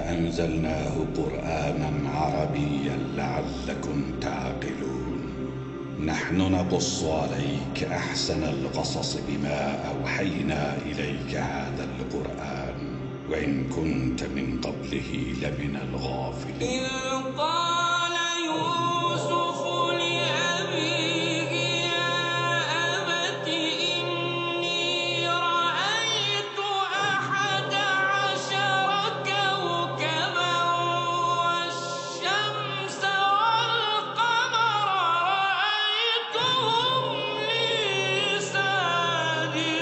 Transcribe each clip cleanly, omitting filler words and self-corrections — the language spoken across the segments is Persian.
أنزلناه قرآنا عربيا لعلكم تعقلون. نحن نقص عليك أحسن القصص بما أوحينا إليك هذا القرآن وإن كنت من قبله لمن الغافلين. إذ قال يوسف لأبيه يا أبت إني رأيت 11 كوكبا والشمس والقمر رأيتهم لي ساجدين.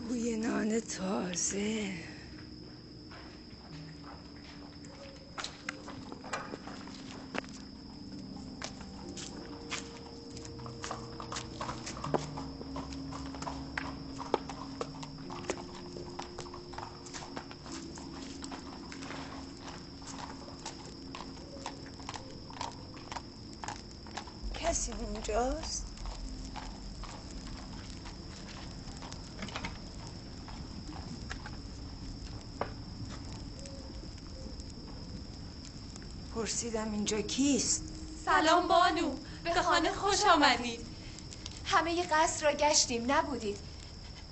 بوی نان تازه. کسی اونجاست؟ پرسیدم اینجا کیست؟ سلام بانو، به خانه خوش آمدید. همه قصر را گشتیم نبودید.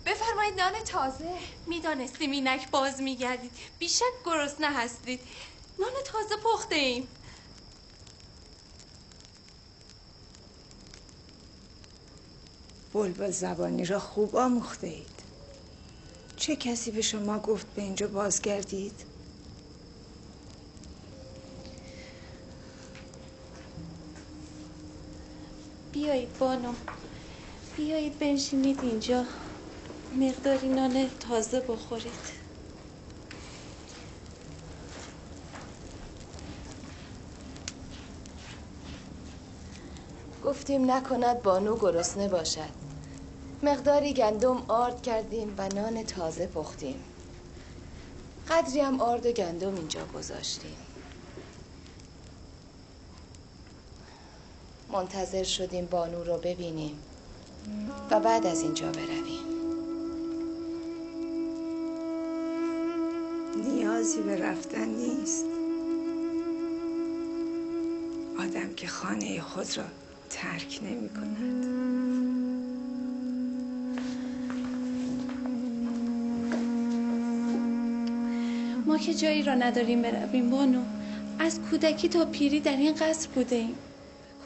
بفرمایید نان تازه. میدانستیم اینک باز میگردید. بیشک گرسنه هستید. نان تازه پخته ایم. بلبل زبانی را خوب آموخته اید. چه کسی به شما گفت به اینجا بازگردید؟ بیایید بانو، بیایید بنشینید اینجا، مقداری نان تازه بخورید. گفتیم نکند بانو گرسنه باشد. مقداری گندم آرد کردیم و نان تازه پختیم. قدری هم آرد و گندم اینجا گذاشتیم. منتظر شدیم بانو رو ببینیم و بعد از اینجا برویم. نیازی به رفتن نیست. آدم که خانه خود را ترک نمی کند. ما که جایی را نداریم برویم بانو. از کودکی تا پیری در این قصر بوده ایم.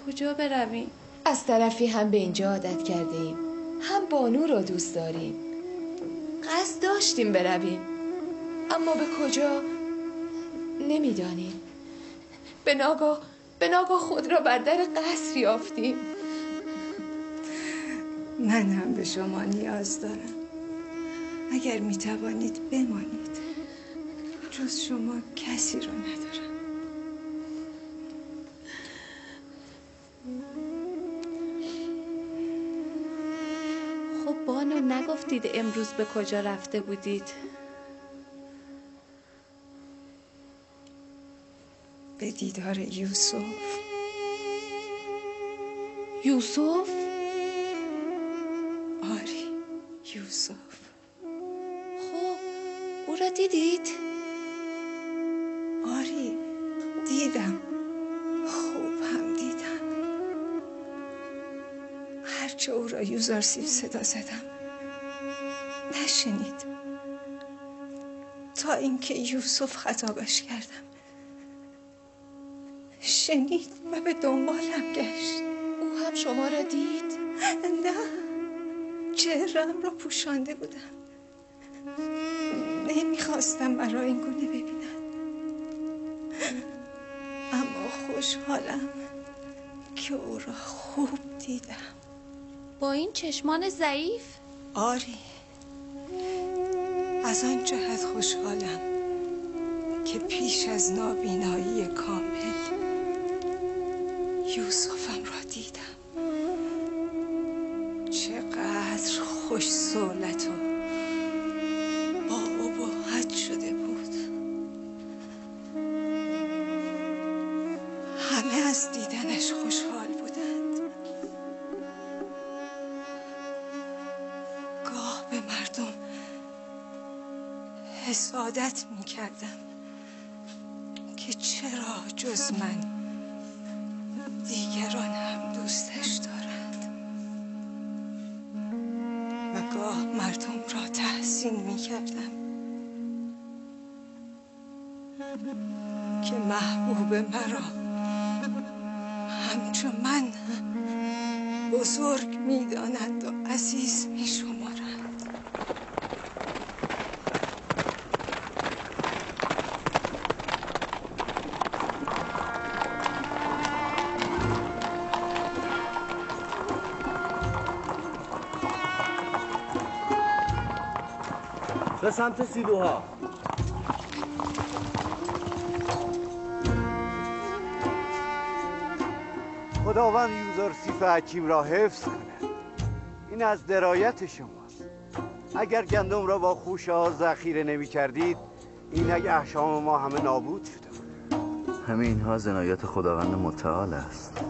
کجا برویم؟ از طرفی هم به اینجا عادت کرده ایم، هم بانو را دوست داریم. قصد داشتیم برویم، اما به کجا نمیدانیم. به ناگاه خود را بر در قصر یافتیم. من هم به شما نیاز دارم. اگر می توانید بمانید. جز شما کسی را ندارم. خب بانو نگفتید امروز به کجا رفته بودید؟ به دیدار یوسف. یوسف؟ آری، یوسف. خب او را را دیدید؟ آری دیدم، خوب هم دیدم. هرچه او را یوزارسیف صدا زدم نشنید، تا اینکه یوسف خطابش کردم شنید و به دنبالم گشت. او هم شما را دید؟ نه، چهره‌ام را پوشانده بودم، نمیخواستم مرا این گونه ببینم، اما خوشحالم که او را خوب دیدم. با این چشمان ضعیف؟ آری، از آن جهت خوشحالم که پیش از نابینایی کامل یوسفم را دیدم. چقدر خوش صولت و با ابهت شده بود. همه از دیدنش خوشحال بودند. گاه به مردم حسادت می کردم که چرا جز من دیگران هم دوستش دارند و گاه مردم را تحسین می کردم که محبوب مرا همچون من بزرگ می دانند و عزیز می شمارند. به سمت سیلوها. خداوند یوزارسیف حکیم را حفظ کنه. این از درایت شماست. اگر گندم را با خوشه ها ذخیره نمی کردید اینک احشام ما همه نابود شده بود. همه اینها عنایت خداوند متعال است.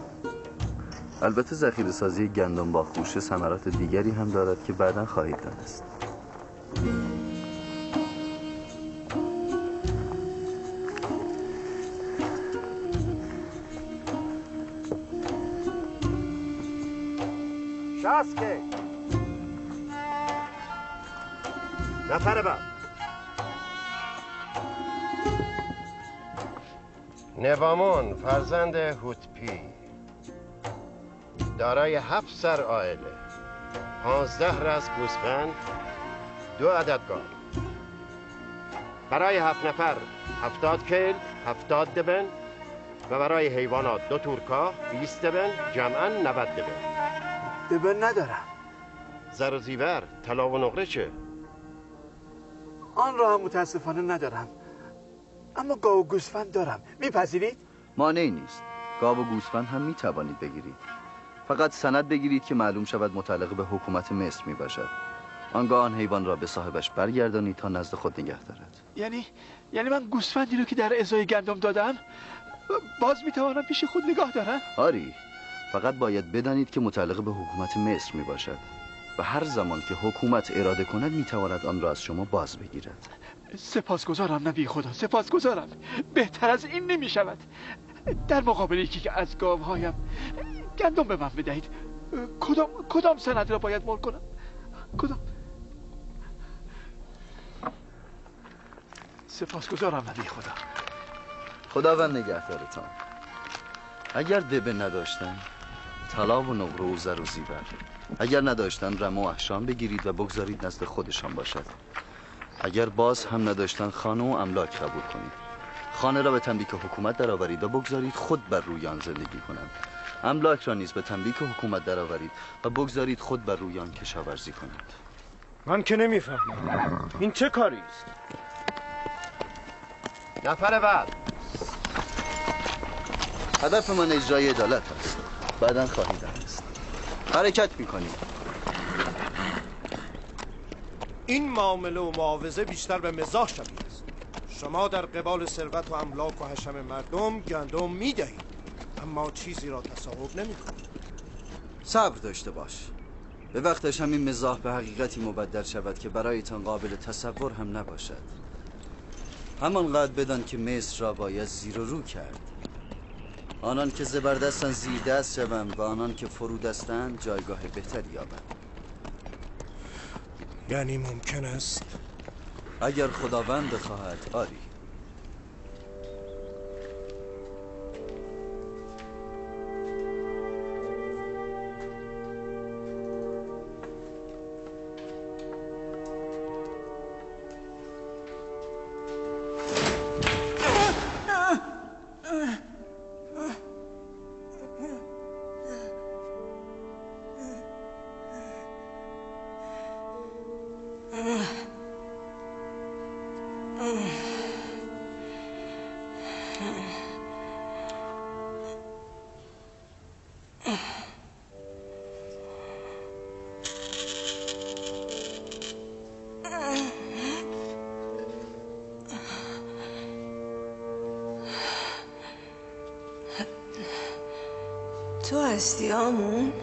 البته ذخیره سازی گندم با خوشه ثمرات دیگری هم دارد که بعداً خواهید دانست. شاسکه نفر بعد. نوامون فرزند هوتپی دارای 7 سر عائله، 15 رأس گوسفند، 2 عدد گاو. برای 7 نفر 70 کیل، 70 دبن و برای حیوانات 2 تورکا 20 دبن، جمعاً 90 دبن. دبن ندارم. زر و زیور، طلا و نقره چه؟ آن را هم متاسفانه ندارم، اما گاو و گوسفند دارم. میپذیرید؟ مانعی نیست. گاو و گوسفند هم میتوانید بگیرید. فقط سند بگیرید که معلوم شود متعلق به حکومت مصر می باشد. آنگاه آن حیوان را به صاحبش برگردانید تا نزد خود نگه دارد. یعنی من گوسفندی رو که در ازای گندم دادم باز میتوانم پیش خود نگاه دارم؟ آری، فقط باید بدانید که متعلق به حکومت مصر می باشد و هر زمان که حکومت اراده کند میتواند آن را از شما باز بگیرد. سپاسگزارم نبی خدا، سپاسگزارم. بهتر از این نمی شود. در مقابل یکی که از گاوهایم گندم به من بدهید، کدام سند را باید مال کنم؟ کدام؟ سپاسگزارم نبی خدا. خداوند نگهدارتان. اگر دبه نداشتن طلا و نقره و زر و زیور، اگر نداشتن رم و احشام بگیرید و بگذارید نزد خودشان باشد. اگر باز هم نداشتن خانه و املاک قبول کنید. خانه را به تنبیک حکومت درآورید و بگذارید خود بر روی آن زندگی کنند. املاک را نیز به تنبیک حکومت درآورید و بگذارید خود بر روی آن کشاورزی کنند. من که نمیفهمم این چه کاری است؟ نفر بعد. هدف من اجرای عدالت است. بعداً خواهید دانست. حرکت میکنیم. این معامله و معاوضه بیشتر به مزاح شبیه است. شما در قبال ثروت و املاک و حشم مردم گندم میدهید، اما چیزی را تصاحب نمیکنید. صبر داشته باش. به وقتش همین مزاح به حقیقتی مبدل شود که برایتان قابل تصور هم نباشد. همانقدر بدان که مصر را باید زیر و رو کرد. آنان که زبردستند زیر دست شوند و آنان که فرودستند جایگاه بهتری یابند. یعنی ممکن است اگر خداوند بخواهد آری. تو هستی آمون؟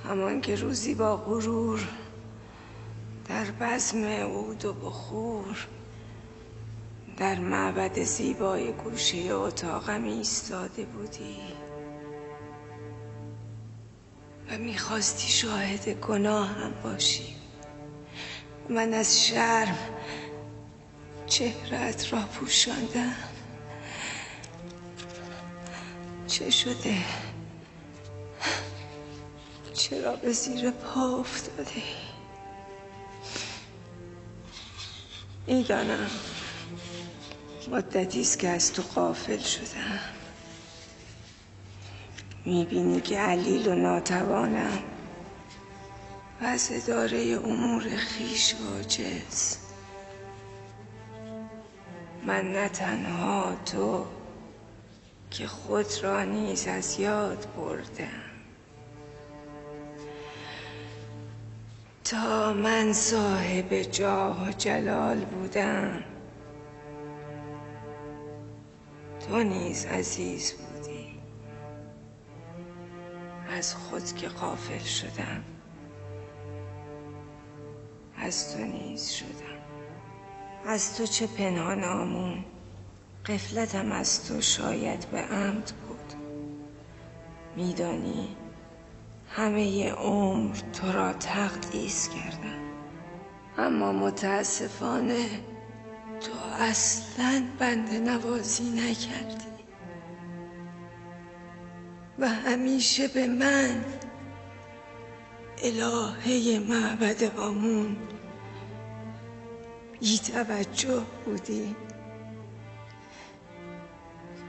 همان که روزی با غرور در بزم عود و بخور در معبد زیبای گوشه اتاقم ایستاده بودی و میخواستی شاهد گناهم باشی. من از شرم چهره‌ات را پوشاندم. چه شده؟ چرا به زیر پا افتاده؟ میدانم مدتی است که از تو غافل شدم. میبینی که علیل و ناتوانم و از اداره امور خویش عاجز. من نه تنها تو که خود را نیز از یاد بردم. تا من صاحب جاه و جلال بودم تو نیز عزیز بودی. از خود که غافل شدم از تو نیز شدم. از تو چه پنهان آمون. غفلتم از تو شاید به عمد بود. میدانی همه عمر تو را تقدیس کردم، اما متاسفانه تو اصلاً بنده نوازی نکردی و همیشه به من الهه معبد آمون بی توجه بودی.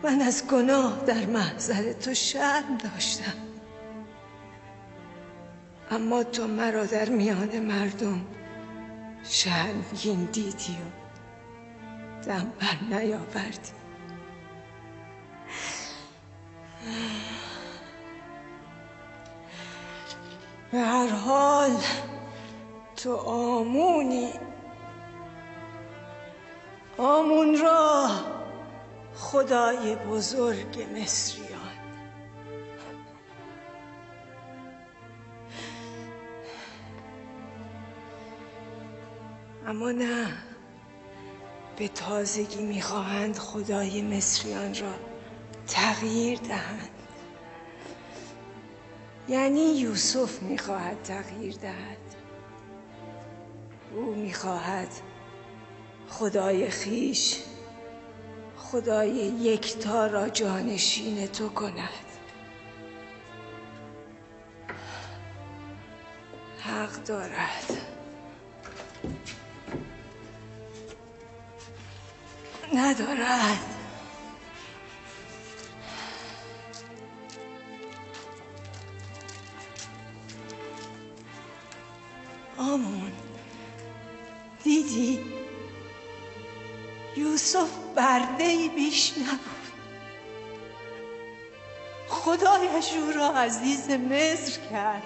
من از گناه در محضر تو شرم داشتم، اما تو مرا در میان مردم شرمگین دیدی و دم بر نیاوردی. به هر حال تو آمونی. آمون را خدای بزرگ مصریان. اما نه، به تازگی میخواهند خدای مصریان را تغییر دهند. یعنی یوسف میخواهد تغییر دهد. او میخواهد خدای خیش، خدای یکتا را جانشین تو کند. حق دارد. ندارد. آمون، دیدی یوسف برده‌ای بیش نبود. خدایش او را عزیز مصر کرد.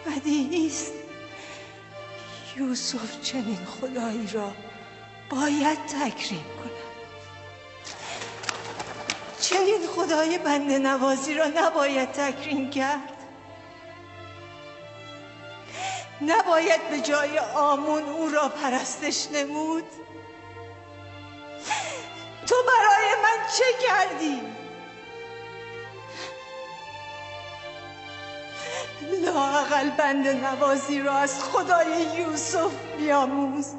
بدیهی است یوسف چنین خدایی را باید تکریم کند. چنین خدای بنده نوازی را نباید تکریم کرد. نباید به جای آمون او را پرستش نمود؟ تو برای من چه کردی؟ لااقل بنده نوازی را از خدای یوسف بیاموز.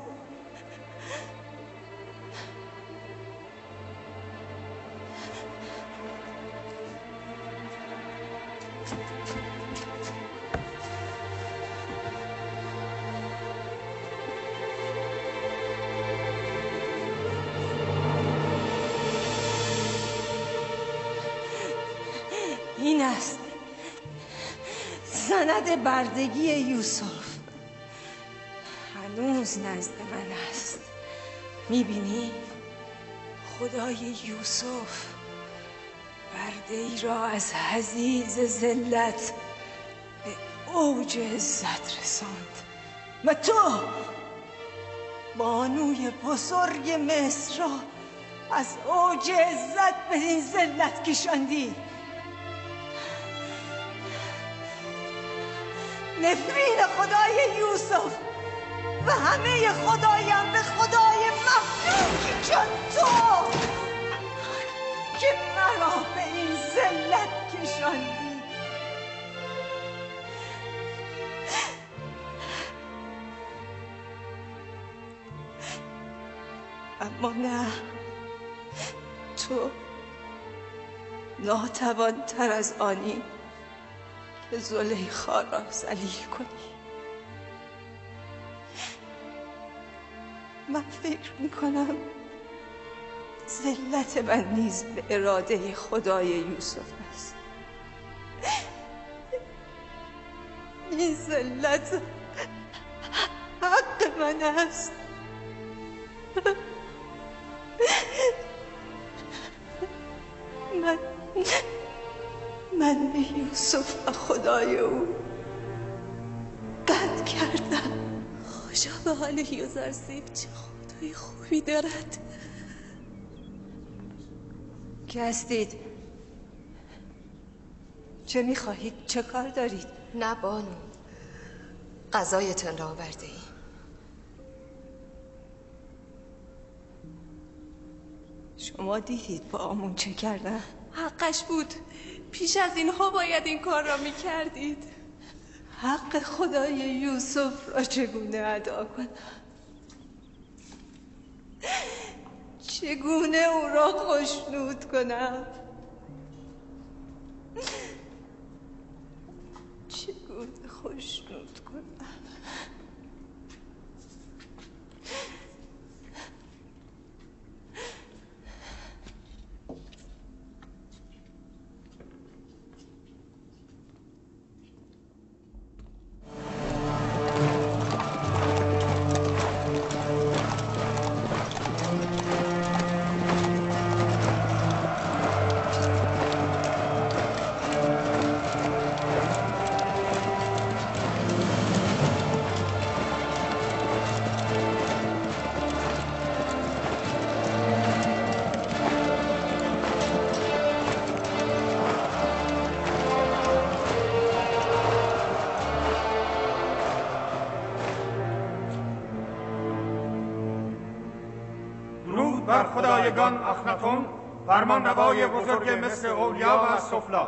این است سند بردگی یوسف. هنوز نزد من است. میبینی؟ خدای یوسف برده ای را از حضیض ذلت به اوج عزت رساند و تو بانوی بزرگ مصر را از اوج عزت به این ذلت کشاندی. نفرین خدای یوسف و همه خدایان به خدای مخلوقی چون تو که مرا به این ذلت کشاندی. اما نه، تو ناتوانتر از آنی که زلیخا را ذلیل کنی. من فکر میکنم ذلت من نیز به اراده خدای یوسف است. این ذلت حق من است. من به یوسف و خدای او قد کردم. خوشا به حال یوزرسیف، چه خدای خوبی دارد. که هستید؟ چه میخواهید؟ چه کار دارید؟ نه بانو، غذایتان را آورده ایم. شما دیدید با آمون چه کردن؟ حقش بود. پیش از اینها باید این کار را میکردید. حق خدای یوسف را چگونه ادا کنم؟ چگونه او را خوشنود کنم؟ چگونه خوشنود کنم؟ بر خدایگان اخناتون، فرمان روای بزرگ مصر اولیا و سفلا.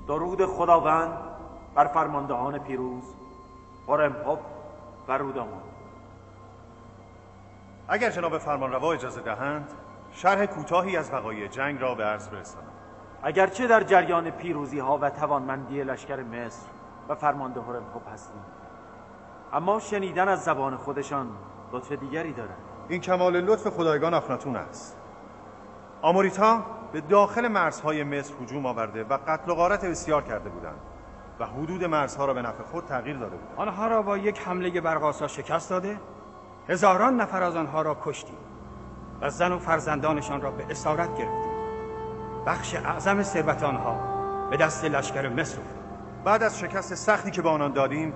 درود خداوند بر فرماندهان پیروز، هورمهب و رودامان. اگر جناب فرمانروا اجازه دهند، شرح کوتاهی از وقایع جنگ را به عرض برسانم. اگرچه در جریان پیروزی ها و توانمندی لشکر مصر و فرمانده هورمهب هستیم، اما شنیدن از زبان خودشان لطف دیگری دارد. این کمال لطف خدایگان اخناتون است. آموریتا به داخل مرزهای مصر هجوم آورده و قتل و غارت بسیار کرده بودند و حدود مرزها را به نفع خود تغییر داده بودند. آنها را با یک حمله برق‌آسا شکست داده، هزاران نفر از آنها را کشتیم و زن و فرزندانشان را به اسارت گرفتیم. بخش اعظم ثروت آنها به دست لشکر مصر افتاد. بعد از شکست سختی که به آنان دادیم،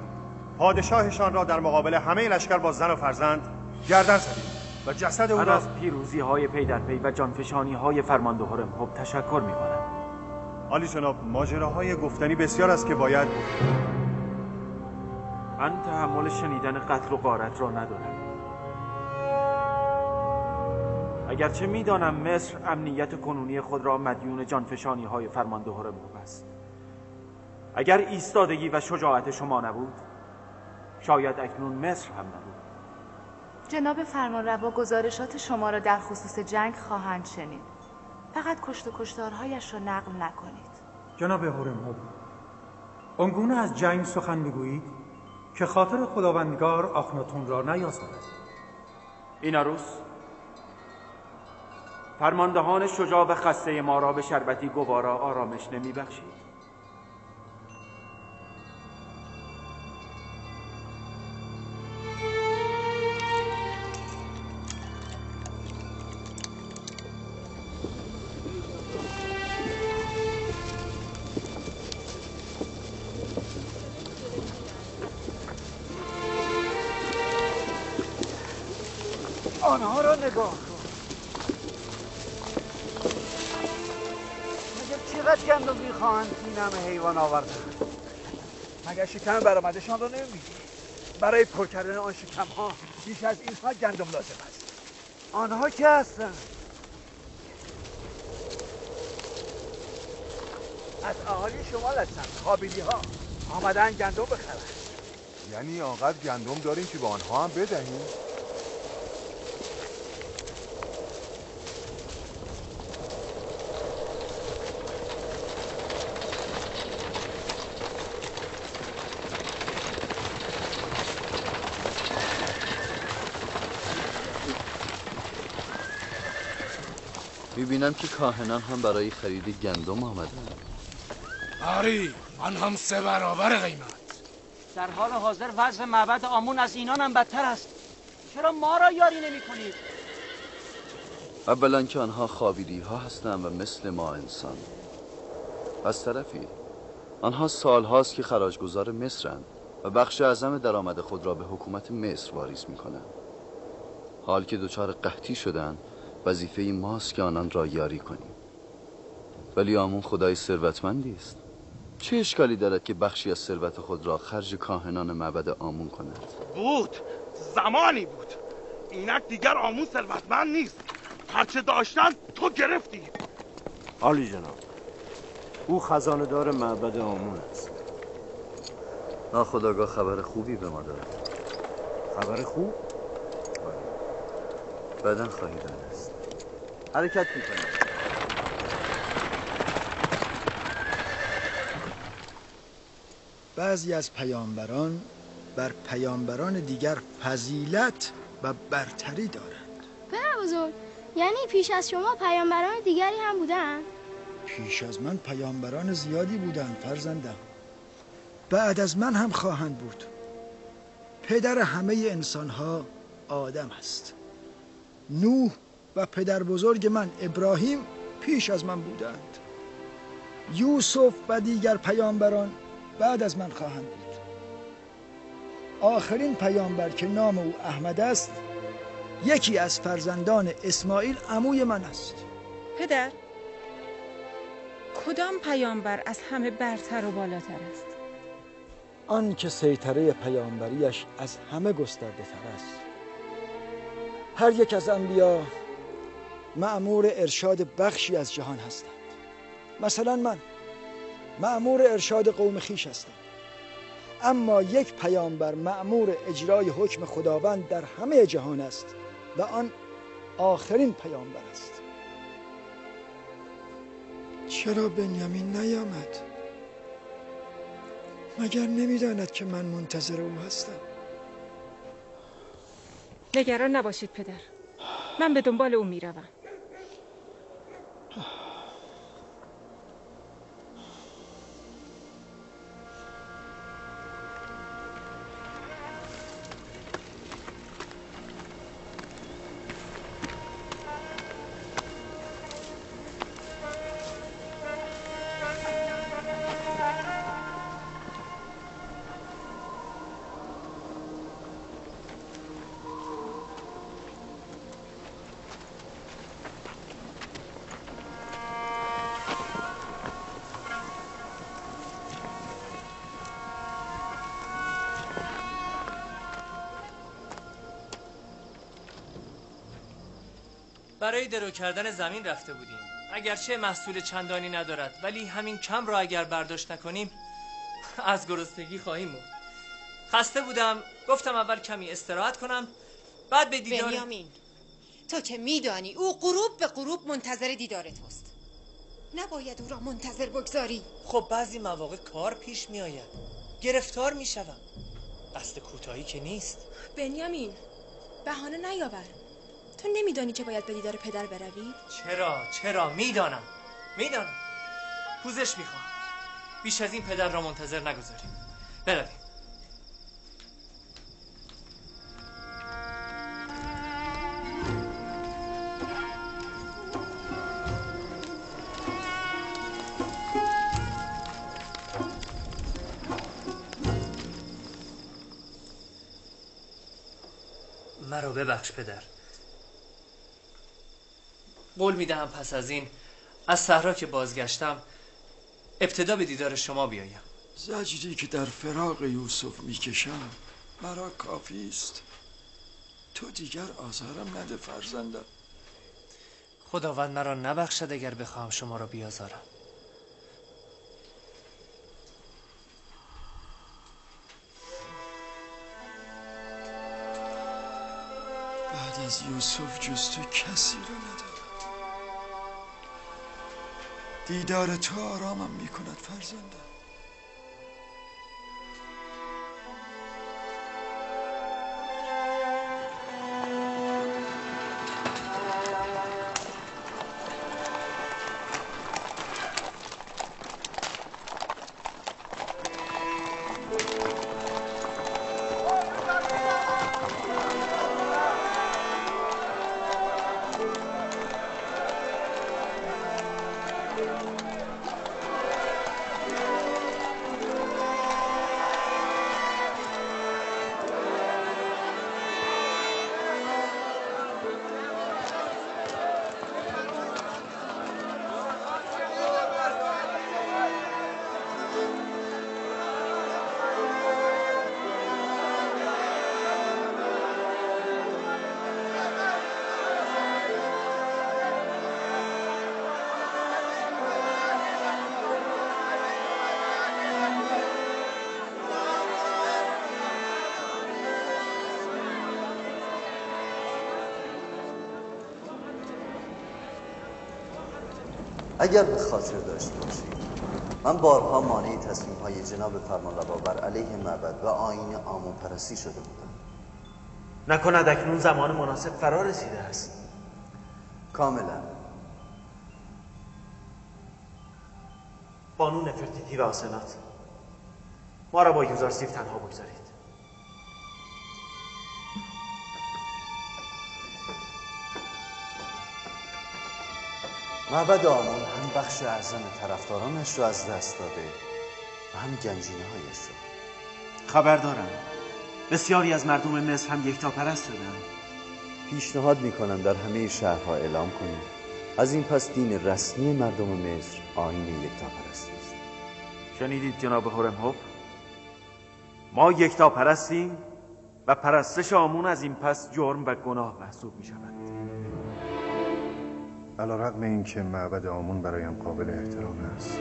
پادشاهشان را در مقابل همه لشکر با زن و فرزند گردن زدیم و جسد او را از پیروزی های پی در پی و جانفشانی های فرمانده هورمهب تشکر می‌کنم. عالی جناب، ماجراهای گفتنی بسیار است که باید من تحمل شنیدن قتل و غارت را ندارم. اگرچه میدانم مصر امنیت کنونی خود را مدیون جانفشانی های فرمانده هرم است. اگر ایستادگی و شجاعت شما نبود، شاید اکنون مصر هم نبود. جناب فرمانروا گزارشات شما را در خصوص جنگ خواهند شنید. فقط کشت و کشتارهایش را نقل نکنید. جناب هرم، آنگونه از جنگ سخن میگویید که خاطر خداوندگار آخناتون را نیاساید. این عروس فرماندهان شجاع و خسته ما را به شربتی گوارا آرامش نمیبخشید. آنها را نگاه کن. مگر چقدر گندم میخواهند این همه حیوان آوردن؟ مگر شکم برآمدشان را نمی‌بینی؟ برای پر کردن آن شکم‌ها بیش از اینها گندم لازم است. آنها که هستند؟ از اهالی شمال هستند، قابلی‌ها آمدن گندم بخرند. یعنی آنقدر گندم داریم که به آنها هم بدهیم؟ میبینم که کاهنان هم برای خرید گندم آمدن. آری، آن هم 3 برابر قیمت. در حال حاضر وضع معبد آمون از اینان هم بدتر است. چرا ما را یاری نمی کنید؟ اولا که آنها خوابیدی ها هستند و مثل ما انسان. از طرفی آنها سالهاست که خراجگزار مصرند و بخش اعظم درآمد خود را به حکومت مصر واریز می کنند. حال که دچار قحطی شدند، وظیفه ماست که آنان را یاری کنیم. ولی آمون خدای ثروتمندی است. چه اشکالی دارد که بخشی از ثروت خود را خرج کاهنان معبد آمون کند؟ بود، زمانی بود. اینک دیگر آمون ثروتمند نیست. هرچه داشتن تو گرفتی. عالی جناب، او خزانه دار معبد آمون است. ناخودآگاه خبر خوبی به ما دارد. خبر خوب؟ بعداً خواهی دانست. حرکت میکنیم. بعضی از پیامبران بر پیامبران دیگر فضیلت و برتری دارند. پدر بزرگ، یعنی پیش از شما پیامبران دیگری هم بودن؟ پیش از من پیامبران زیادی بودند فرزندم. بعد از من هم خواهند بود. پدر همه انسانها آدم است. نوح و پدر بزرگ من ابراهیم پیش از من بودند. یوسف و دیگر پیامبران بعد از من خواهند بود. آخرین پیامبر که نام او احمد است، یکی از فرزندان اسماعیل عموی من است. پدر، کدام پیامبر از همه برتر و بالاتر است؟ آن که سیطره پیامبریش از همه گسترده تر است. هر یک از انبیا مأمور ارشاد بخشی از جهان هستند. مثلا من مأمور ارشاد قوم خویش هستم، اما یک پیامبر مأمور اجرای حکم خداوند در همه جهان است و آن آخرین پیامبر است. چرا بنیامین نیامد؟ مگر نمیداند که من منتظر او هستم؟ نگران نباشید پدر، من به دنبال او میروم. برای درو کردن زمین رفته بودیم. اگرچه محصول چندانی ندارد، ولی همین کم را اگر برداشت نکنیم از گرسنگی خواهیم مرد. خسته بودم، گفتم اول کمی استراحت کنم، بعد به دیدار. بنیامین، تو که میدانی او غروب به غروب منتظر دیدار توست. نباید او را منتظر بگذاری. خب بعضی مواقع کار پیش می آید، گرفتار می شوم. قصد کوتاهی که نیست. بنیامین، بهانه نیاور. تو نمیدانی که باید به دیدار پدر بروی؟ چرا میدانم. پوزش میخواهم. بیش از این پدر را منتظر نگذاریم. برویم. مرا ببخش پدر. قول میدهم پس از این از صحرا که بازگشتم ابتدا به دیدار شما بیایم. زجری که در فراق یوسف میکشم مرا کافی است. تو دیگر آزارم نده فرزندم. خداوند مرا نبخشد اگر بخواهم شما را بیازارم. بعد از یوسف جز تو کسی رو ندارم. دیدار تو آرامم میکند فرزندم. اگر به خاطر داشته باشید من بارها مانع تصمیم‌های جناب فرمانروا بر علیه معبد و آیین آمون پرستی شده بودم. نکند اکنون زمان مناسب فرا رسیده است؟ کاملا. بانو نفرتیتی و آسنات، ما را با یوزارسیف تنها بگذارید. معبد آمون هم بخش اعظم طرفدارانش رو از دست داده و هم گنجینه هایش رو. خبر دارم بسیاری از مردم مصر هم یکتاپرست شدن. پیشنهاد میکنم در همه شهرها اعلام کنیم از این پس دین رسمی مردم مصر آیین یکتاپرستی است. شنیدید جناب هورمهوب؟ ما یکتاپرستیم و پرستش آمون از این پس جرم و گناه محسوب می شود. علیرغم اینکه معبد آمون برایم قابل احترام است،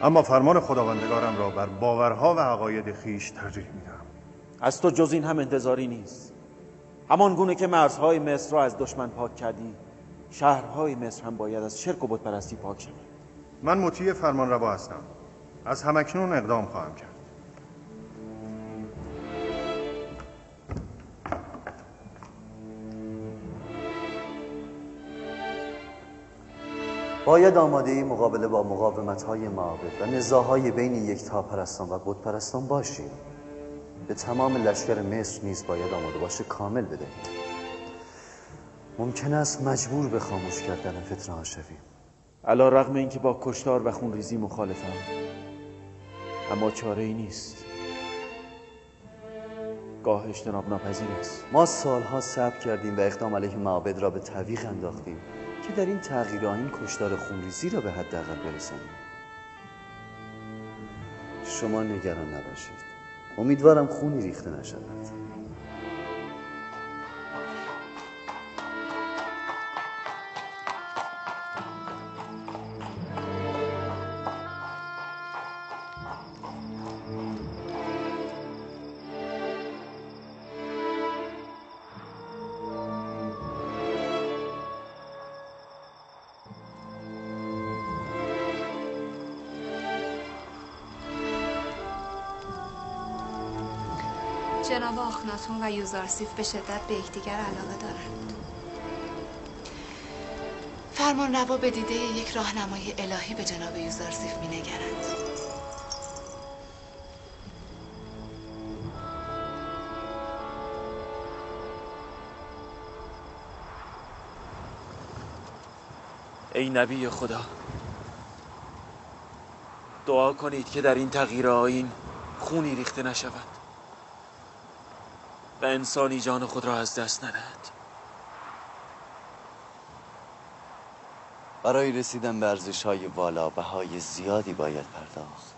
اما فرمان خداوندگارم را بر باورها و عقاید خیش ترجیح میدم. از تو جز این هم انتظاری نیست. همان گونه که مرزهای مصر را از دشمن پاک کردی، شهرهای مصر هم باید از شرک و بتپرستی پاک شود. من مطیع فرمانروا هستم. از همکنون اقدام خواهم کرد. باید آماده‌ای مقابله با مقاومت‌های معابد و نزاع‌های بین یکتاپرستان و بتپرستان باشیم. به تمام لشکر مصر نیز باید آماده باشه کامل بدهیم. ممکن است مجبور به خاموش کردن فتنه‌ها شویم. علیرغم اینکه با کشتار و خونریزی مخالفم، اما چاره‌ای نیست. گاه اجتناب ناپذیر است. ما سالها صبر کردیم و اقدام علیه معابد را به تعویق انداختیم که در این تغییر آیین کشتار خونریزی را به حداقل برسانیم. شما نگران نباشید. امیدوارم خونی ریخته نشود. جناب آخناتون و یوزارسیف به شدت به یکدیگر علاقه دارند. فرمان روا به دیده یک راهنمای الهی به جناب یوزارسیف می نگرند. ای نبی خدا، دعا کنید که در این تغییر آیین خونی ریخته نشود و انسانی جان خود را از دست ندهد. برای رسیدن به ارزش‌های والا بهای زیادی باید پرداخت.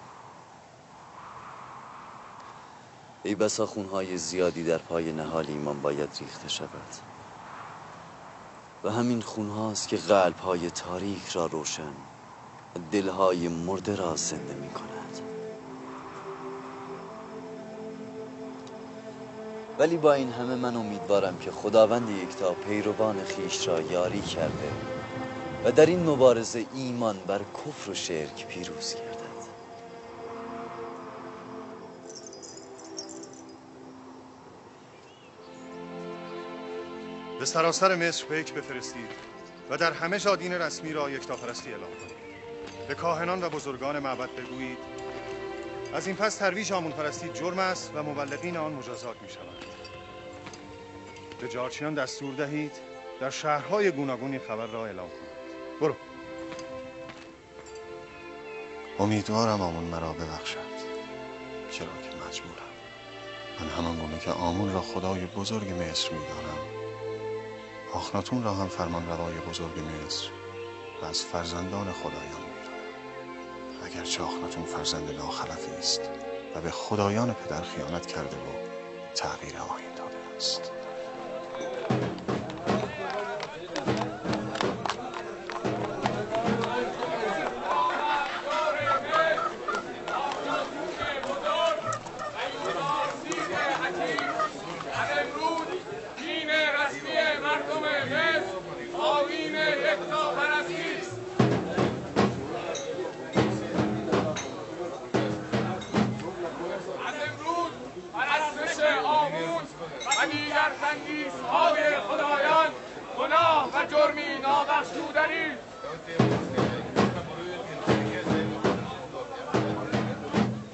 ای بسا خونهای زیادی در پای نهال ایمان باید ریخته شود و همین خونهاست که قلب‌های تاریک را روشن و دلهای مرده را زنده می کند. ولی با این همه من امیدوارم که خداوند یکتا پیروان خیش را یاری کرده و در این مبارزه ایمان بر کفر و شرک پیروز گردد. به سراسر مصر پیک بفرستید و در همه جا دین رسمی را یکتاپرستی اعلام کنید. به کاهنان و بزرگان معبد بگویید از این پس ترویج آمونپرستی جرم است و مبلغین آن مجازات می شوند. به جارچیان دستور دهید در شهرهای گوناگون این خبر را اعلام کنید. برو. امیدوارم آمون مرا ببخشد، چرا که مجبورم. من همان گونه که آمون را خدای بزرگ مصر می‌دانم، آخناتون را هم فرمان روای بزرگ مصر و از فرزندان خدایان می‌دانم. اگرچه آخناتون فرزند ناخلفی است و به خدایان پدر خیانت کرده و تغییر آیین داده است.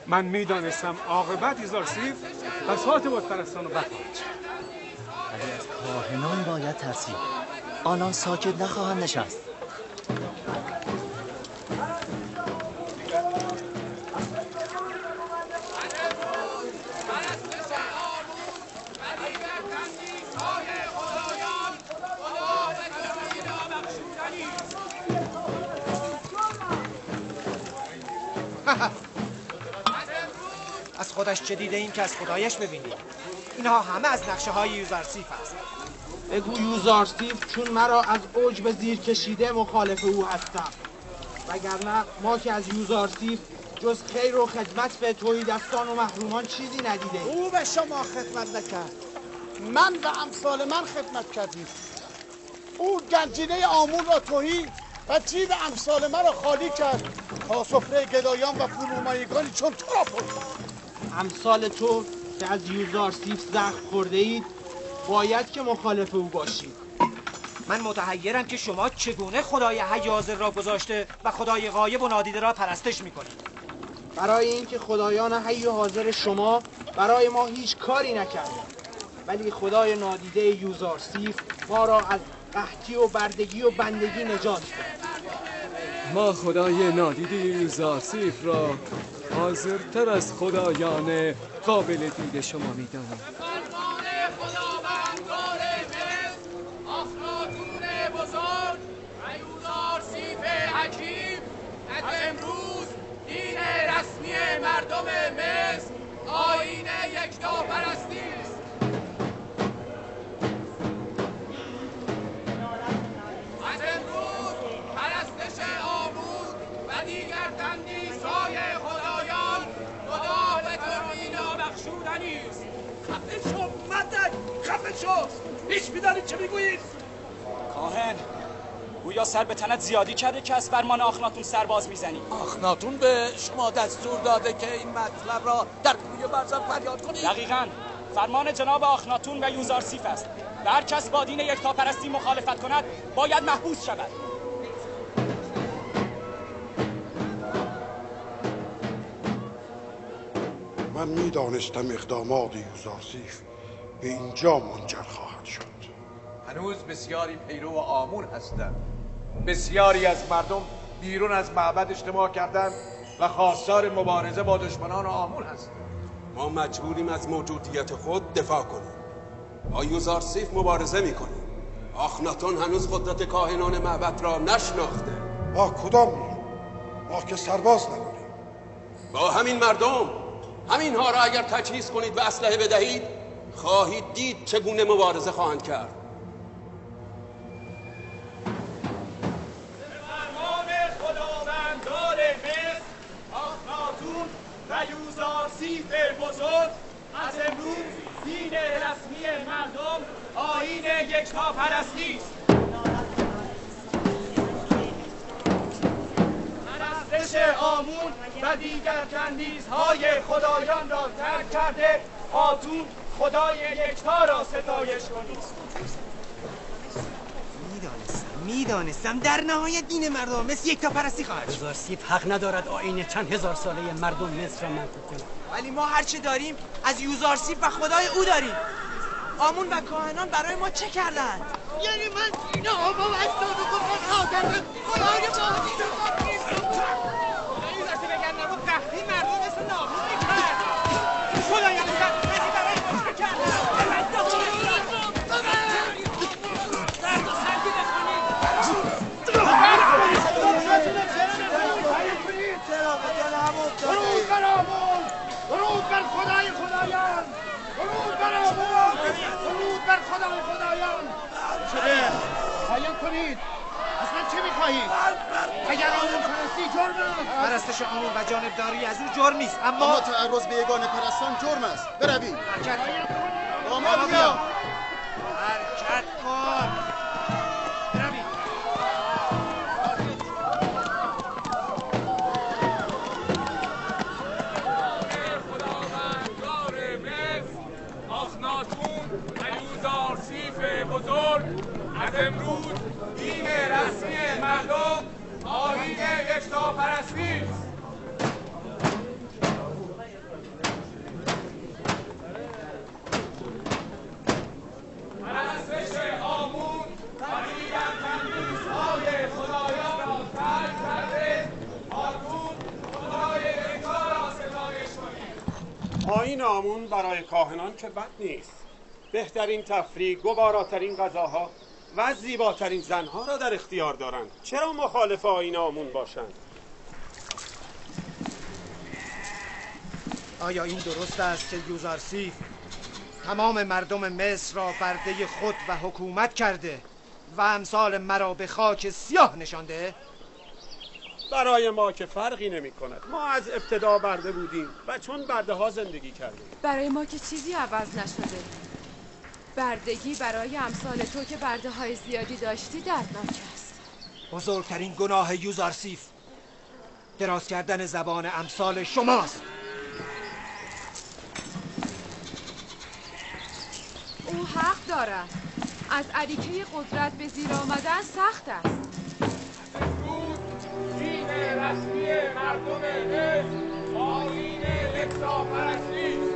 من میدانستم عاقبت یوزارسیف بساط بتپرستان رو بخواهد. ولی از کاهنان باید ترسید. آنان ساکت نخواهند نشست. از خودش چه دیده این که از خدایش ببینید؟ اینها همه از نقشه های یوزارسیف است. بگو یوزارسیف چون مرا از اوج به زیر کشیده مخالف او هستم، وگرنه ما که از یوزارسیف جز خیر و خدمت به تهیدستان و محرومان چیزی ندیده. او به شما خدمت نکرد، من و امثال من خدمت کردیم. او گنجینه آمون را تهی و جیب امثال من را خالی کرد تا سفره گدایان و فرومایگانی چون تو را پر. امثال تو که از یوزارسیف زخم خورده اید باید که مخالف او باشید. من متحیرم که شما چگونه خدای حی حاضر را گذاشته و خدای غایب و نادیده را پرستش میکنید. برای اینکه خدایان حی حاضر شما برای ما هیچ کاری نکردند، ولی خدای نادیده یوزارسیف ما را از قحطی و بردگی و بندگی نجات داد. ما خدای نادیده یوزارسیف را حاضرتر از خدایان قابل دید شما می‌دانم. فرمان خداوندگار مصر، آخناتون بزرگ و یوزارسیف حکیم از امروز دین رسمی مردم مصر آیین یکتاپرستی است. از امروز پرستش آمون و دیگر تندیس‌های خدایان خدا به توحید بخشودنی است. خفه شو مردک، خفه شو. هیچ می‌دانید چه میگویید؟ کاهن گویا سر به تنت زیادی کرده که از فرمان آخناتون سرباز میزنی. آخناتون به شما دستور داده که این مطلب را در کوی برزن فریاد کنید. دقیقاً فرمان جناب آخناتون و یوزارسیف است و هر کس با دین یکتاپرستی مخالفت کند باید محبوس شود. من میدانستم اقدامات یوزارسیف به اینجا منجر خواهد شد. هنوز بسیاری پیرو آمون هستند. بسیاری از مردم بیرون از معبد اجتماع کردند و خواستار مبارزه با دشمنان آمون هستند. ما مجبوریم از موجودیت خود دفاع کنیم. با یوزارسیف مبارزه میکنیم. آخناتون هنوز قدرت کاهنان معبد را نشناخته. با کدام؟ ما که سرباز نداریم. با همین مردم، همینها را اگر تجهیز کنید و اسلحه بدهید خواهید دید چگونه مبارزه خواهند کرد. فرمان خداوندان مصر آخناتون و یوزارسیف بزرگ از امروز دین رسمی مردم آیین یکتاپرستی است. پرستش آمون و دیگر چندیزهای خدایان را ترک کرده خاتون خدای یکتا را ستایش کنید. میدانستم در نهایت دین مردم مصر یکتاپرستی خواهد شد. یوزارسیف حق ندارد آیین چند هزار ساله مردم مصر را منسوخ کند. ولی ما هر چه داریم از یوزارسیف و خدای او داریم. آمون و کاهنان برای ما چه کردند؟ یعنی من اینا ها با وستان و قرآن کردم خدای باقی خدایی داشته بگن نمو قهدی مردم مثل نابود میکرد. خدایان سرمانی برای ما چه کردن؟ درد و سردی بخونید. درود بر آمون، درود بر خدای خدایان، درود بر آمون، درود بر خدای خدایان. شده قایم کنید. اصلا چه میخواهید؟ اگر آمون پرستی جرم است. پرستش آمون و جانبداری از او جرم نیست، اما تعرض به یگانه پرستان جرم است. بروید. حرکت کن. آمد بیا. حرکت کن. بروید. خداوندگار مصر آخناتون و یوزارسیف بزرگ از امروز دین رسمی مردم آیین یکتاپرستی است. پرستش آمون و دیگر تندیس‌های خدایان را ترک کرده خاتون خدای یکتا را ستایش کنید. آیین آمون برای کاهنان که بد نیست. بهترین تفریح، گواراترین غذاها و زیباترین زنها را در اختیار دارند. چرا مخالف آیین آمون باشند؟ آیا این درست است که یوزارسیف تمام مردم مصر را برده خود و حکومت کرده و امثال مرا به خاک سیاه نشانده؟ برای ما که فرقی نمی کند. ما از ابتدا برده بودیم و چون برده ها زندگی کردیم. برای ما که چیزی عوض نشده. بردگی برای امثال تو که برده های زیادی داشتی دردناک است. بزرگترین گناه یوزارسیف دراز کردن زبان امثال شماست. او حق دارد. از عریکه قدرت به زیر آمدن سخت است. امروز دین رسمی مردم مصر آیین یکتاپرستی است.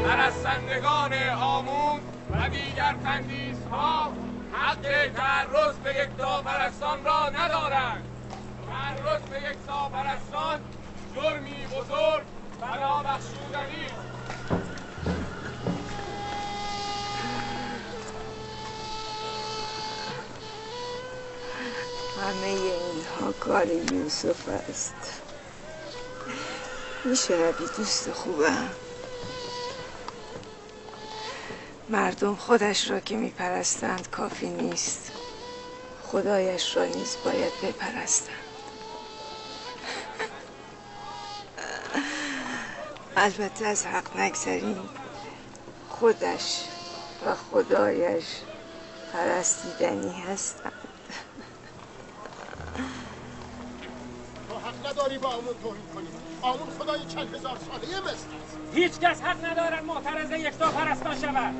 پرستندگان آمون و دیگر تندیس‌ها حق تعرض به یکتاپرستان را ندارند. تعرض به یکتاپرستان جرمی بزرگ و نابخشودنی است. همه اینها کار یوسف است. میشنوی دوست خوبم؟ مردم خودش را که میپرستند کافی نیست، خدایش را نیز باید بپرستند. البته از حق نگذریم، خودش و خدایش پرستیدنی هستند. حق نداری با آمون توهین کنی. آمون خدای چند هزار ساله مصر است. هیچ کس حق ندارد معترض یکتا پرستان شود.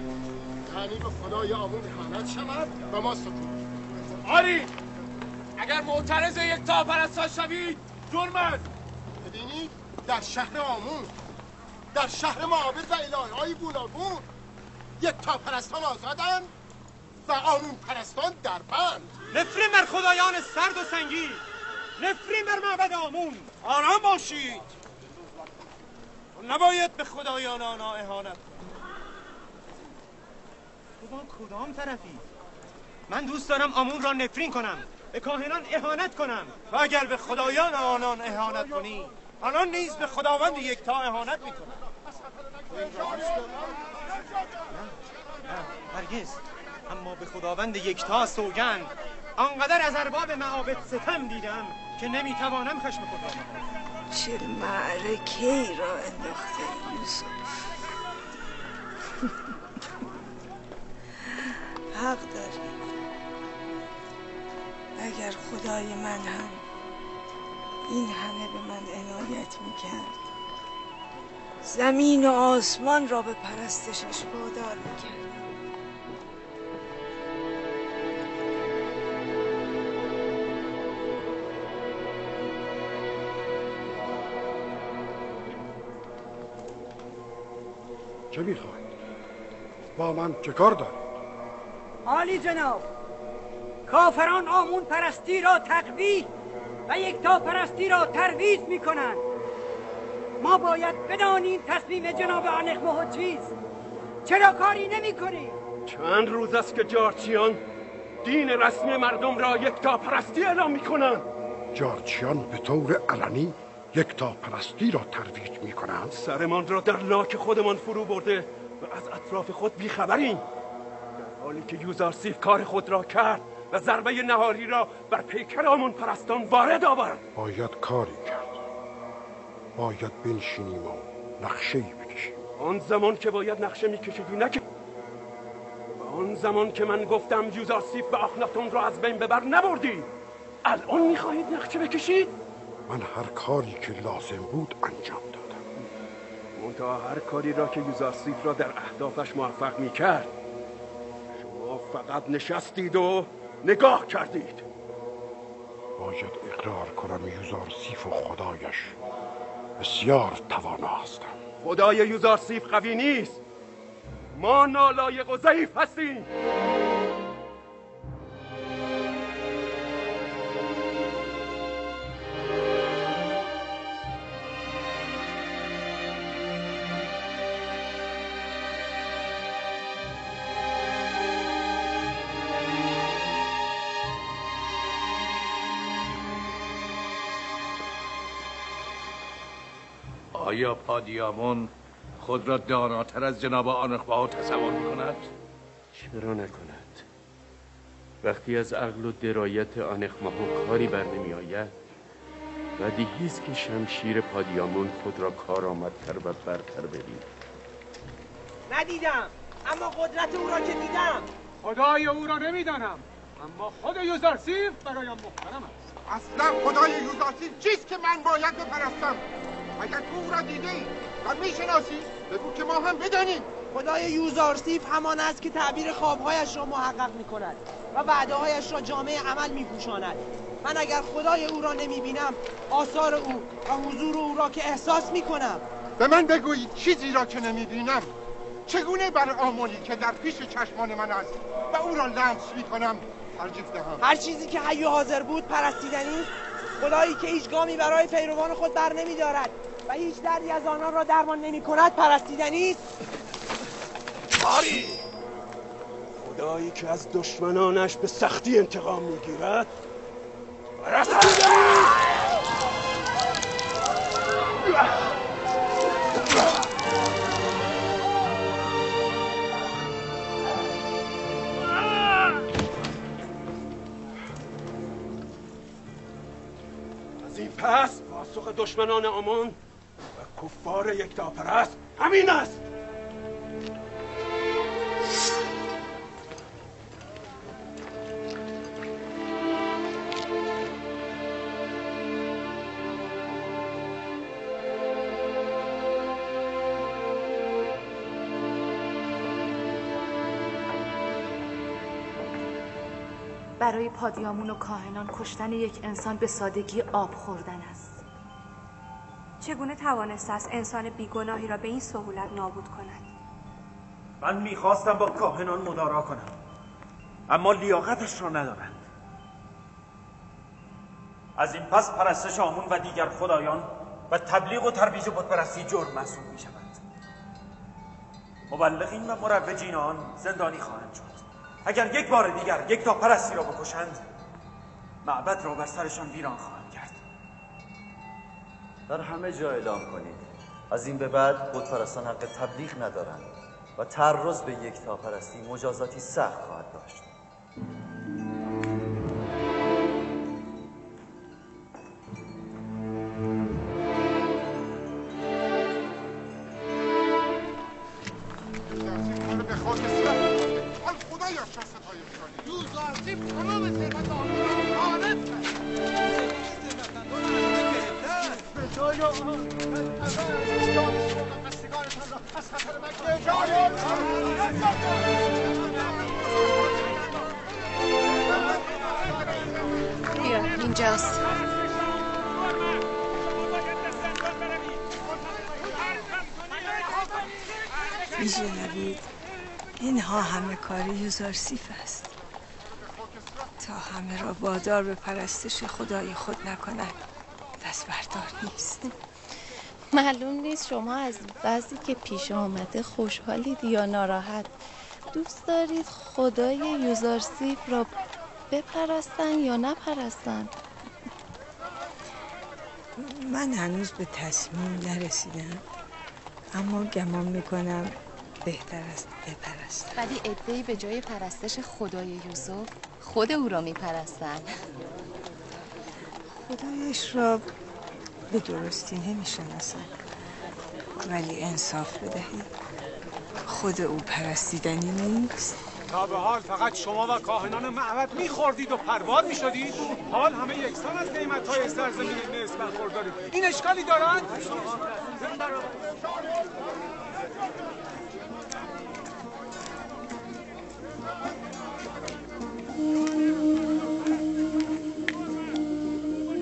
یعنی به خدای آمون اهانت شود و ما سکوت. آری اگر معترض یکتا پرستان شوید جرم است. ببینید در شهر آمون، در شهر معابد و الهه‌های گوناگون یکتا پرستان آزادند و آمون پرستان در بند. نفرین بر خدایان سرد و سنگین، نفرین بر معبد آمون. آرام باشید، نباید به خدایان آنها اهانت کنید. تو با کدام طرفی؟ من دوست دارم آمون را نفرین کنم، به کاهنان اهانت کنم و اگر به خدایان آنان اهانت کنی آنان نیز به خداوند یکتا اهانت میکنم. هرگز. اما به خداوند یکتا سوگند آنقدر از ارباب معابد ستم دیدم که نمیتوانم خشم خود را مهار. چه معرکه‌ای را انداخته یوسف. حق داری. اگر خدای من هم این همه به من عنایت میکرد، زمین و آسمان را به پرستشش وادار میکرد. چه میخواهید؟ با من چه کار دارید؟ عالی جناب، کافران آمون پرستی را تقویت و یکتا پرستی را ترویج میکنند. ما باید بدانیم تصمیم جناب آنخمه چیست. چرا کاری نمیکنید؟ چند روز است که جارچیان دین رسمی مردم را یکتا پرستی اعلام میکنند. جارچیان به طور علنی یکتا پرستی را ترویج میکنند. سرمان را در لاک خودمان فرو برده و از اطراف خود بیخبریم، در حالی که یوزارسیف کار خود را کرد و ضربه نهاری را بر پیکر آمون پرستان وارد آورد. باید کاری کرد. باید بنشینیم و نقشه‌ای بکشیم. آن زمان که باید نقشه میکشیدی نکشید. آن زمان که من گفتم یوزارسیف و آخناتون را از بین ببر نبردی. الان میخواهید نقشه بکشید؟ من هر کاری که لازم بود انجام دادم. منتها هر کاری را که یوزارسیف را در اهدافش موفق میکرد شما فقط نشستید و نگاه کردید. باید اقرار کنم یوزارسیف و خدایش بسیار توانا هستم. خدای یوزارسیف قوی نیست، ما نالایق و ضعیف هستیم. آیا پادیامون خود را داناتر از جناب آنخبا تصور می‌کند؟ چرا نکند؟ وقتی از عقل و درایت آنخماهو کاری بر نمی آید بدیهی است که شمشیر پادیامون خود را کارآمدتر و برتر ببیند. ندیدم، اما قدرت او را که دیدم. خدای او را نمیدانم، اما خود یوزارسیف برایم محترم است. اصلا خدای یوزارسیف چیست که من باید بپرستم؟ اگر تو او را دیدی و میشناسی بگو که ما هم بدانیم. خدای یوزارسیف همان است که تعبیر خوابهایش را محقق می‌کند و وعده‌هایش را جامعه عمل می‌پوشاند. من اگر خدای او را نمی‌بینم آثار او و حضور او را که احساس می‌کنم. به من بگویید چیزی را که نمی‌بینم چگونه بر آملی که در پیش چشمان من است و او را لمس می‌کنم ترجیح دهم؟ هر چیزی که حی و حاضر بود پرستیدنی است. خدایی که هیچ گامی برای پیروان خود بر نمی‌دارد و هیچ دردی از آنان را درمان نمی‌کند پرستیدنی است. آری خدایی که از دشمنانش به سختی انتقام میگیرد پرستیدنی از این پس پاسخ دشمنان آمون و کفار یکتاپرست همین است. برای پادیامون و کاهنان کشتن یک انسان به سادگی آب خوردن است. چگونه توانسته است انسان بیگناهی را به این سهولت نابود کند؟ من میخواستم با کاهنان مدارا کنم، اما لیاقتش را ندارند. از این پس پرستش آمون و دیگر خدایان و تبلیغ و ترویج بتپرستی جرم محسوب می شود. مبلغین و مروجین آن زندانی خواهند شد. اگر یک بار دیگر یکتاپرستی را بکشند، معبد را بر سرشان ویران خواهند کرد. در همه جا اعلام کنید از این به بعد بتپرستان حق تبلیغ ندارند و تعرض به یکتاپرستی مجازاتی سخت خواهد داشت. بیا اینجاست. میشنوید؟ اینها همه کار یوزارسیف است تا همه را وادار به پرستش خدای خود نکند. دست بردار نیست. معلوم نیست شما از وضعی که پیش آمده خوشحالید یا ناراحت. دوست دارید خدای یوزارسیف را بپرستن یا نپرستن؟ من هنوز به تصمیم نرسیدم، اما گمان میکنم بهتر است بپرستم. ولی عده‌ای به جای پرستش خدای یوسف خود او را میپرستن. خدایش را به درستی نمیشناسم، ولی انصاف بدهید خود او پرستیدنی نیست. تا به حال فقط شما و کاهنان معبد میخوردید و پروار میشدید، حال همه یکسان از قیمت‌های سرزمین مصر برخوردارید. این اشکالی دارد؟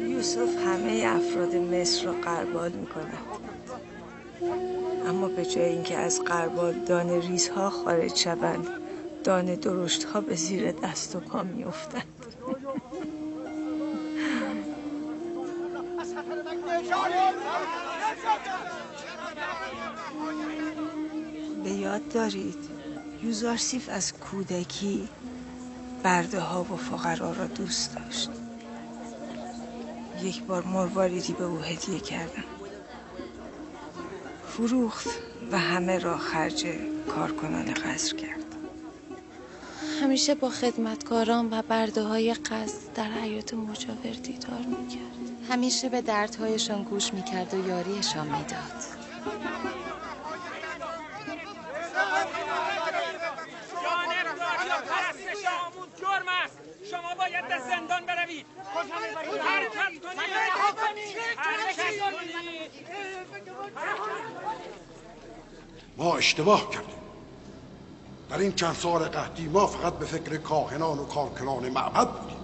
یوسف همه افراد مصر را غربال می‌کند، اما به جای اینکه از غربال دانه ریزها خارج شوند، دانه درشت‌ها به زیر دست و پا می‌افتند. به یاد دارید یوزارسیف از کودکی برده ها و فقرا را دوست داشت. یک بار مرواریدی به او هدیه کردم، فروخت و همه را خرج کارکنان قصر کرد. همیشه با خدمتکاران و برده های قصر در حیات مجاور دیدار میکرد. همیشه به دردهایشان گوش میکرد و یاریشان میداد. جرم است. شما باید به زندان بروید. حرکت کنید. ما اشتباه کردیم. در این چند سال قحطی ما فقط به فکر کاهنان و کارکنان معبد بودیم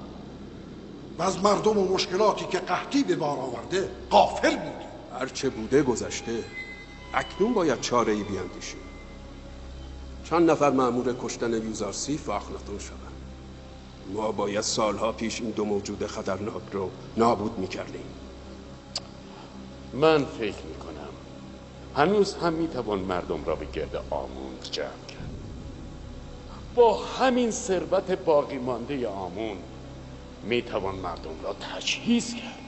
و از مردم و مشکلاتی که قحطی به بار آورده غافل بودیم. هرچه بوده گذشته. اکنون باید چاره‌ای بیاندیشیم. چند نفر مأمور کشتن یوزارسیف و اخناتون شدن. ما باید سالها پیش این دو موجود خطرناک رو نابود میکردیم. من فکر میکنم هنوز هم میتوان مردم را به گرد آمون جمع کرد. با همین ثروت باقی مانده آمون میتوان مردم را تجهیز کرد.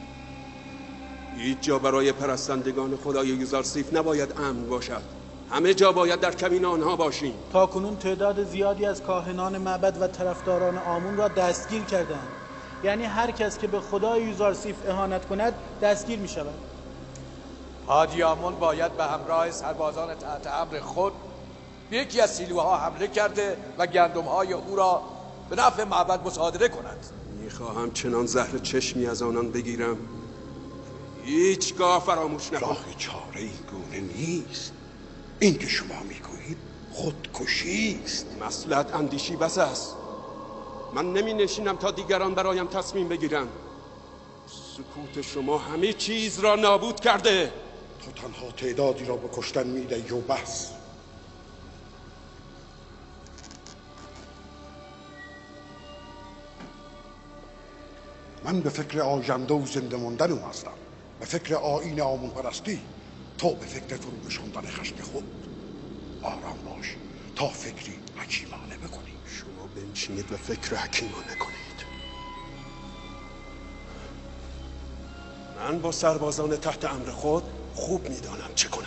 هیچ جا برای پرستندگان خدای یوزارسیف نباید امن باشد. همه جا باید در کمین آنها باشیم. تاکنون تعداد زیادی از کاهنان معبد و طرفداران آمون را دستگیر کردند. یعنی هر کس که به خدای یوزارسیف اهانت کند دستگیر می شود. پادیامون باید به همراه سربازان تحت امر خود به یکی از سیلوها حمله کرده و گندم‌های او را به نفع معبد مصادره کند. میخواهم چنان زهر چشمی از آنان بگیرم هیچگاه فراموش نکنم. راه چاره این گونه نیست. این که شما میگویید خودکشی است. مصلحت اندیشی بس است. من نمی نشینم تا دیگران برایم تصمیم بگیرند. سکوت شما همه چیز را نابود کرده. تو تنها تعدادی را به کشتن میدهی و بس. من به فکر آینده و زنده ماندن هستم، به فکر آیین آمون پرستی. تو به فکر فرو نشاندن خشم خود. آرام باش تا فکری حکیمانه بکنی. شما بنشینید و فکر حکیمانه کنید. من با سربازان تحت امر خود خوب میدانم چه کنم.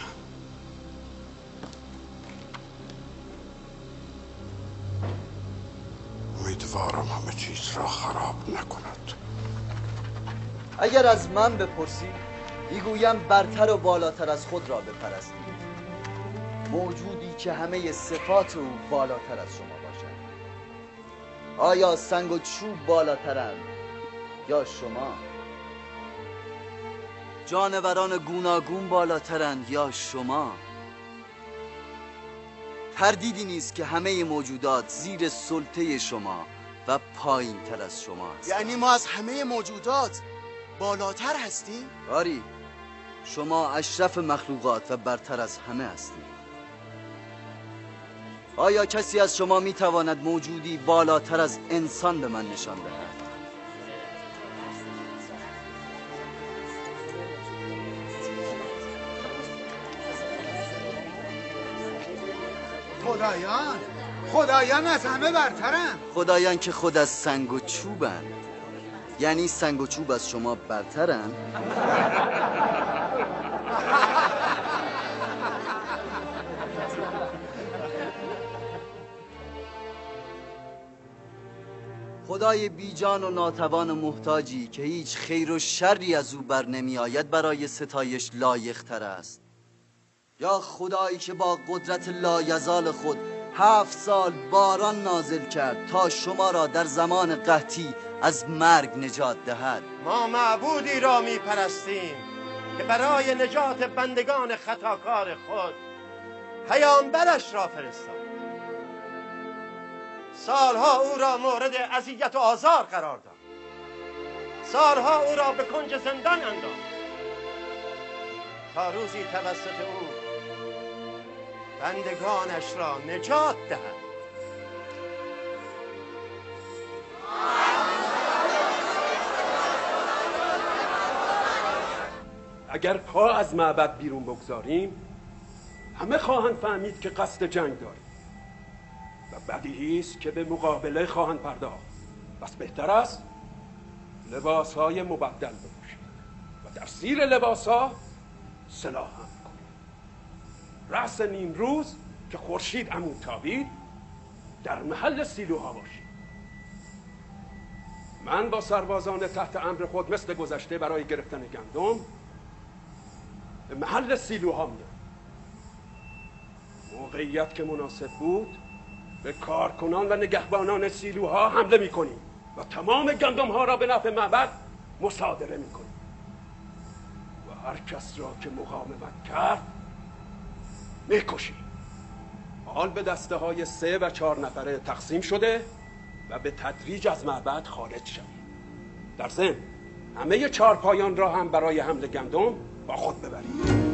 امیدوارم همه چیز را خراب نکند. اگر از من بپرسید میگویم برتر و بالاتر از خود را بپرستید، موجودی که همه صفات او بالاتر از شما باشد. آیا سنگ و چوب بالاترند یا شما؟ جانوران گوناگون بالاترند یا شما؟ تردیدی نیست که همه موجودات زیر سلطه شما و پایین تر از شما هستند. یعنی ما از همه موجودات بالاتر هستیم؟ آری، شما اشرف مخلوقات و برتر از همه هستید. آیا کسی از شما میتواند موجودی بالاتر از انسان به من نشان دهد؟ خدایان از همه برترند. خدایان که خود از سنگ و چوبند. یعنی سنگ و چوب از شما برترند؟ خدای بیجان و ناتوان و محتاجی که هیچ خیر و شری از او بر نمی آید برای ستایش لایق تر است؟ یا خدایی که با قدرت لایزال خود 7 سال باران نازل کرد تا شما را در زمان قحطی از مرگ نجات دهد؟ ما معبودی را می پرستیم که برای نجات بندگان خطاکار خود پیامبرش را فرستاد. سالها او را مورد اذیت و آزار قرار داد. سالها او را به کنج زندان انداخت تا روزی توسط او بندگانش را نجات دهد. اگر پا از معبد بیرون بگذاریم همه خواهند فهمید که قصد جنگ داریم و بدیهی است که به مقابله خواهند پرداخت. پس بهتر است لباسهای مبدل بپوشید و در زیر لباسها سلاح هم کنید. رأس نیم روز که خورشید عمود تابید در محل سیلوها باشید. من با سربازان تحت امر خود مثل گذشته برای گرفتن گندم به محل سیلوها میام. موقعیت که مناسب بود به کارکنان و نگهبانان سیلوها حمله میکنیم و تمام گندم ها را به نفع معبد مصادره میکنیم و هر کس را که مقاومت کرد میکشیم. حال به دسته های 3 و 4 نفره تقسیم شده و به تدریج از معبد خارج شویم. در ضمن همه 4 پایان را هم برای حمل گندم با خود ببریم.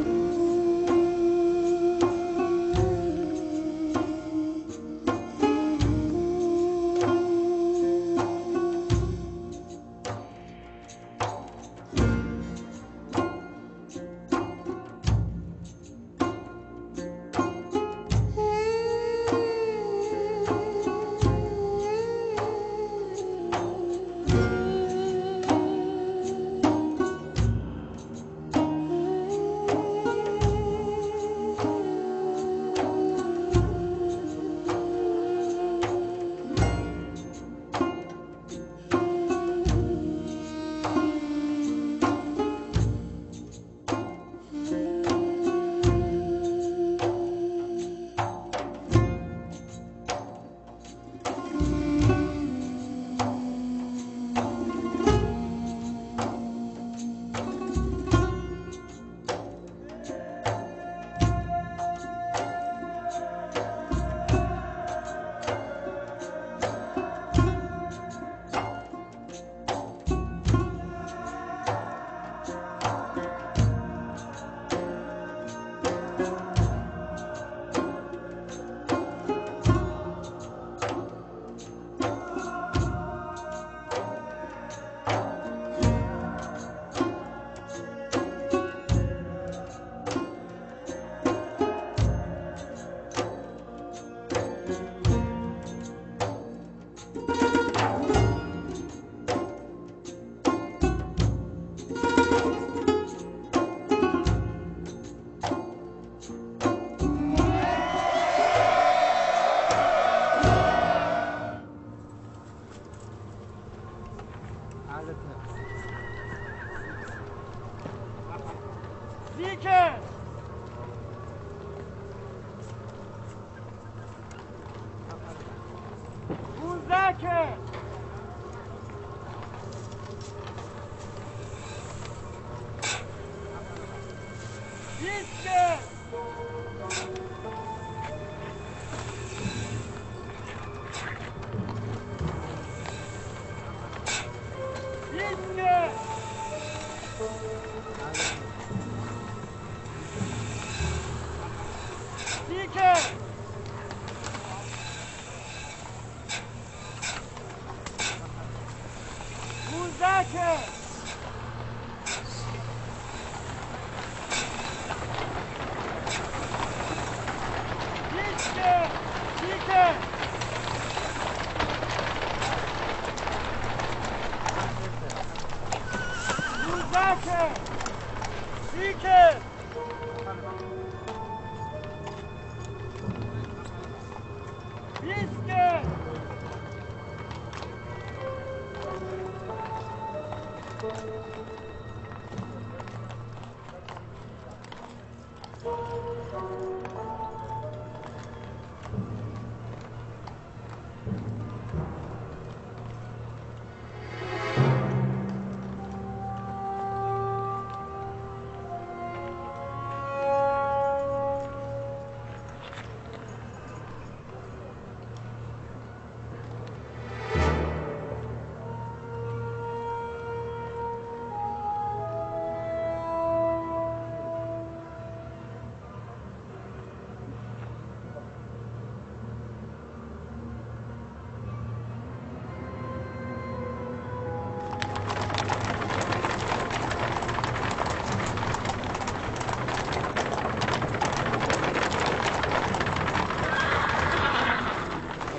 زیکه بوزکه بیسکه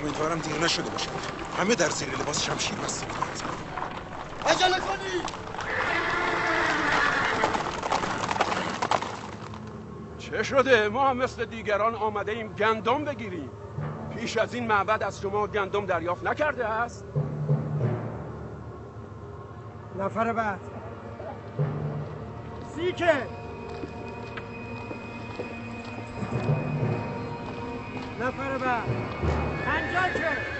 امیدوارم دیر نشده باشد. همه در زیر لباس شمشیر بسته بودند. عجله کنید! چه شده؟ ما هم مثل دیگران آمده ایم گندم بگیریم. پیش از این معبد از شما گندم دریافت نکرده است؟ نفر بعد سیکه نفر بعد انجاکه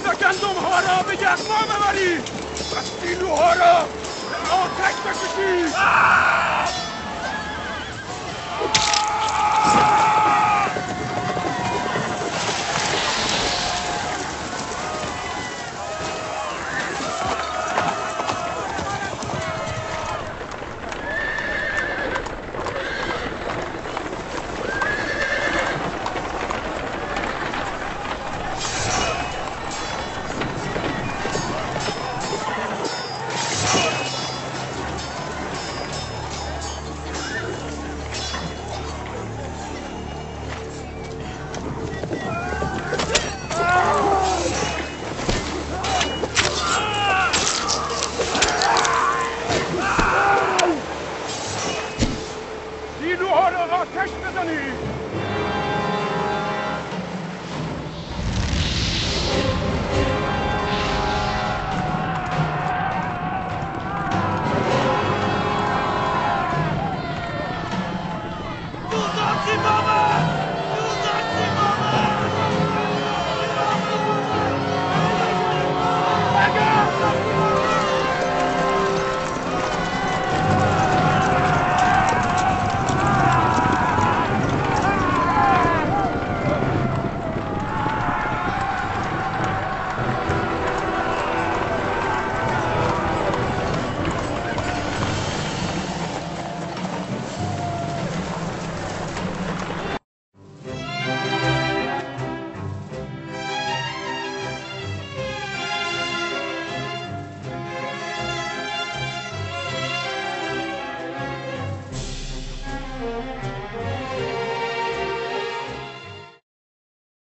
و گندم ها را به یخما ببرید و سیلوها را